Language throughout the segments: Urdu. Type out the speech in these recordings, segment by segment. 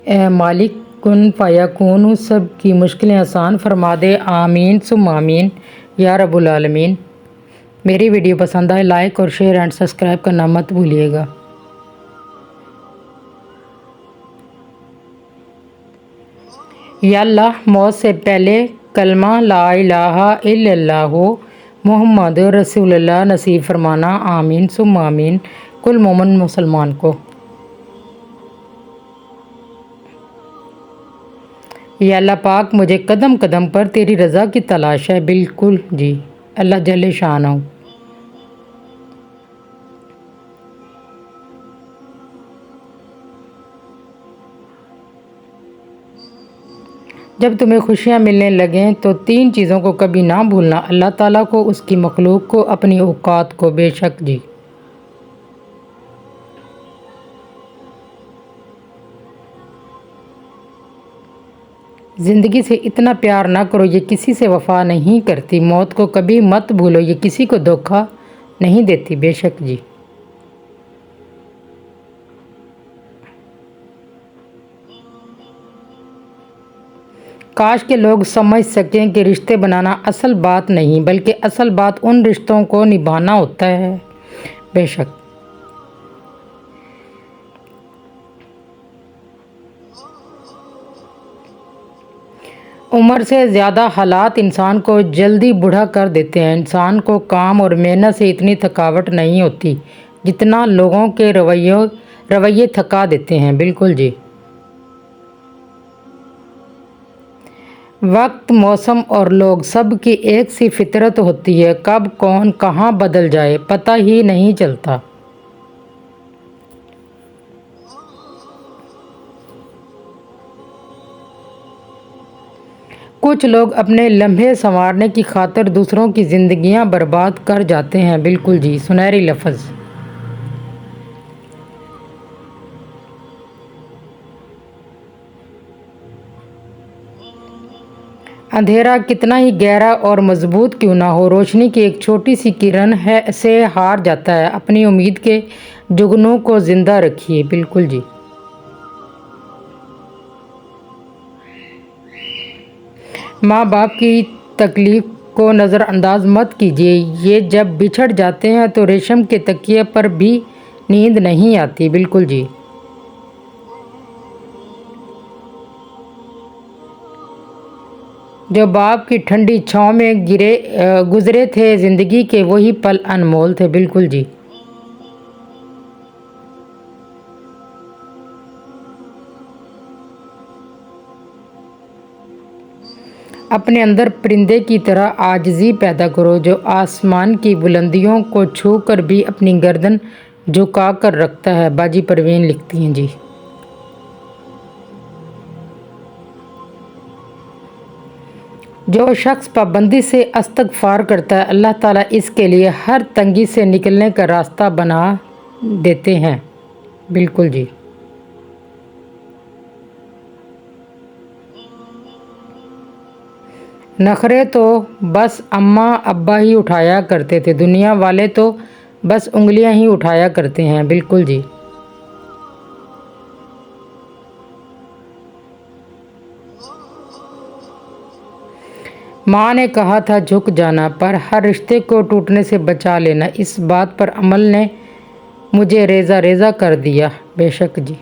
اے مالک کن فیکون سب کی مشکلیں آسان فرما دے، آمین ثم آمین یا رب العالمین۔ میری ویڈیو پسند آئے لائک اور شیئر اینڈ سبسکرائب کرنا مت بھولیے گا۔ یا اللہ، موت سے پہلے کلمہ لا الہ الا اللہ محمد رسول اللہ نصیب فرمانا، آمین ثم آمین کل مومن مسلمان کو۔ یا اللہ پاک، مجھے قدم قدم پر تیری رضا کی تلاش ہے، بالکل جی، اللہ جل شانہ۔ جب تمہیں خوشیاں ملنے لگیں تو 3 چیزوں کو کبھی نہ بھولنا، اللہ تعالیٰ کو، اس کی مخلوق کو، اپنی اوقات کو۔ بے شک جی۔ زندگی سے اتنا پیار نہ کرو، یہ کسی سے وفا نہیں کرتی۔ موت کو کبھی مت بھولو، یہ کسی کو دھوکہ نہیں دیتی۔ بے شک جی۔ کاش کہ لوگ سمجھ سکیں کہ رشتے بنانا اصل بات نہیں، بلکہ اصل بات ان رشتوں کو نبھانا ہوتا ہے۔ بے شک۔ عمر سے زیادہ حالات انسان کو جلدی بوڑھا کر دیتے ہیں۔ انسان کو کام اور محنت سے اتنی تھکاوٹ نہیں ہوتی جتنا لوگوں کے رویے تھکا دیتے ہیں۔ بالکل جی۔ وقت، موسم اور لوگ سب کی ایک سی فطرت ہوتی ہے، کب کون کہاں بدل جائے پتہ ہی نہیں چلتا۔ کچھ لوگ اپنے لمحے سنوارنے کی خاطر دوسروں کی زندگیاں برباد کر جاتے ہیں۔ بالکل جی، سنہری لفظ۔ اندھیرا کتنا ہی گہرا اور مضبوط کیوں نہ ہو، روشنی کی ایک چھوٹی سی کرن سے ہار جاتا ہے۔ اپنی امید کے جگنوں کو زندہ رکھیے۔ بالکل جی۔ ماں باپ کی تکلیف کو نظر انداز مت کیجیے، یہ جب بچھڑ جاتے ہیں تو ریشم کے تکیے پر بھی نیند نہیں آتی۔ بالکل جی۔ جو باپ کی ٹھنڈی چھاؤں میں گزرے تھے زندگی کے، وہی پل انمول تھے۔ بالکل جی۔ اپنے اندر پرندے کی طرح عاجزی پیدا کرو، جو آسمان کی بلندیوں کو چھو کر بھی اپنی گردن جھکا کر رکھتا ہے۔ باجی پروین لکھتی ہیں جی۔ جو شخص پابندی سے استغفار کرتا ہے، اللہ تعالیٰ اس کے لیے ہر تنگی سے نکلنے کا راستہ بنا دیتے ہیں۔ بالکل جی۔ نخرے تو بس اماں ابا ہی اٹھایا کرتے تھے، دنیا والے تو بس انگلیاں ہی اٹھایا کرتے ہیں۔ بالکل جی۔ ماں نے کہا تھا جھک جانا، پر ہر رشتے کو ٹوٹنے سے بچا لینا، اس بات پر عمل نے مجھے ریزہ ریزہ کر دیا۔ بے شک جی۔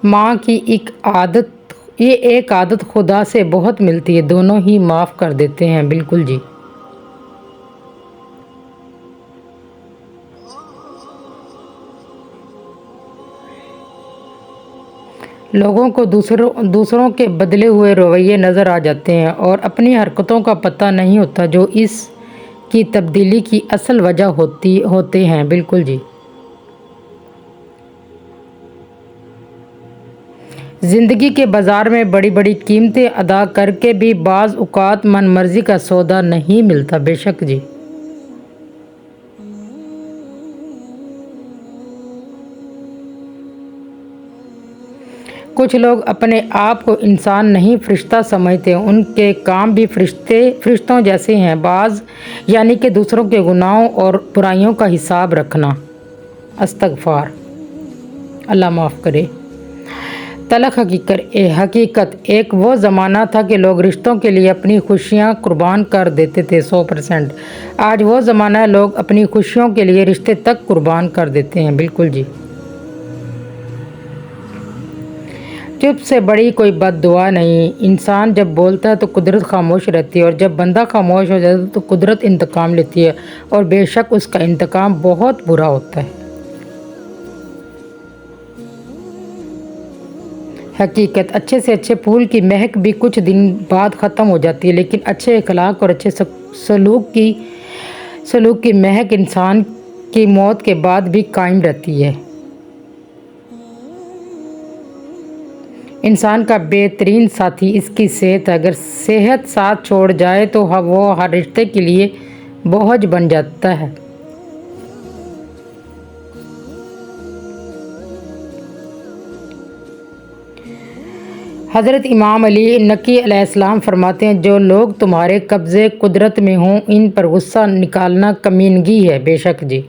ماں کی ایک عادت خدا سے بہت ملتی ہے، دونوں ہی معاف کر دیتے ہیں۔ بالکل جی۔ لوگوں کو دوسروں کے بدلے ہوئے رویے نظر آ جاتے ہیں اور اپنی حرکتوں کا پتہ نہیں ہوتا جو اس کی تبدیلی کی اصل وجہ ہوتے ہیں۔ بالکل جی۔ زندگی کے بازار میں بڑی بڑی قیمتیں ادا کر کے بھی بعض اوقات من مرضی کا سودا نہیں ملتا۔ بے شک جی۔ کچھ لوگ اپنے آپ کو انسان نہیں فرشتہ سمجھتے، ان کے کام بھی فرشتوں جیسے ہیں، یعنی کہ دوسروں کے گناہوں اور برائیوں کا حساب رکھنا۔ استغفار، اللہ معاف کرے۔ تلخ حقیقت ایک وہ زمانہ تھا کہ لوگ رشتوں کے لیے اپنی خوشیاں قربان کر دیتے تھے 100%۔ آج وہ زمانہ ہے لوگ اپنی خوشیوں کے لیے رشتے تک قربان کر دیتے ہیں۔ بالکل جی۔ چپ سے بڑی کوئی بد دعا نہیں۔ انسان جب بولتا ہے تو قدرت خاموش رہتی ہے، اور جب بندہ خاموش ہو جاتا ہے تو قدرت انتقام لیتی ہے، اور بے شک اس کا انتقام بہت برا ہوتا ہے۔ حقیقت اچھے سے اچھے پھول کی مہک بھی کچھ دن بعد ختم ہو جاتی ہے، لیکن اچھے اخلاق اور اچھے سلوک کی مہک انسان کی موت کے بعد بھی قائم رہتی ہے۔ انسان کا بہترین ساتھی اس کی صحت ہے۔ اگر صحت ساتھ چھوڑ جائے تو وہ ہر رشتے کے لیے بوجھ بن جاتا ہے۔ حضرت امام علی نقی علیہ السلام فرماتے ہیں، جو لوگ تمہارے قبضے قدرت میں ہوں ان پر غصہ نکالنا کمینگی ہے۔ بے شک جی۔